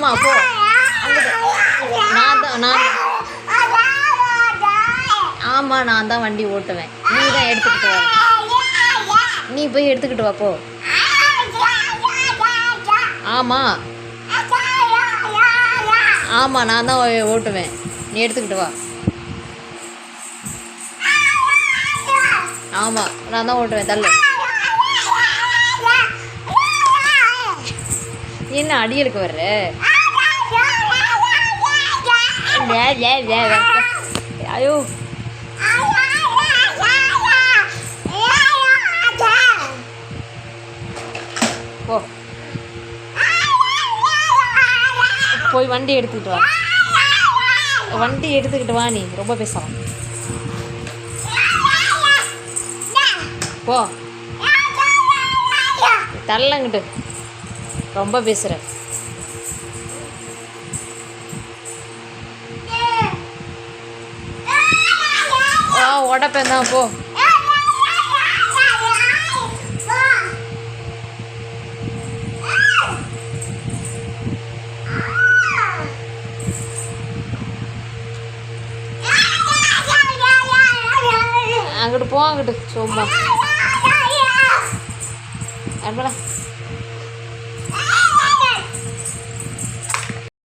ஆமாம் போ அங்கிட்டு. நான் ஆமாம் நான் தான் வண்டி ஓட்டுவேன். நீ தான் எடுத்துக்கிட்டு வர. நீ போய் எடுத்துக்கிட்டு வா போ. ஆமாம் ஆமாம் நான் தான் ஓட்டுவேன். நீ எடுத்துக்கிட்டு வா. ஆமாம் நான் தான் ஓட்டுவேன். தள்ளு. என்ன அடியலுக்கு வர்ற? ஐயோ போ போய் வண்டி எடுத்துக்கிட்டு வா. வண்டி எடுத்துக்கிட்டு வா. நீ ரொம்ப பேசலாம். போ தள்ளங்கிட்டு. ரொம்ப பேசுகிற. உடப்பேன் தான் போ. அங்கிட்டு போ. அங்கிட்டு சும்மா அன்படா.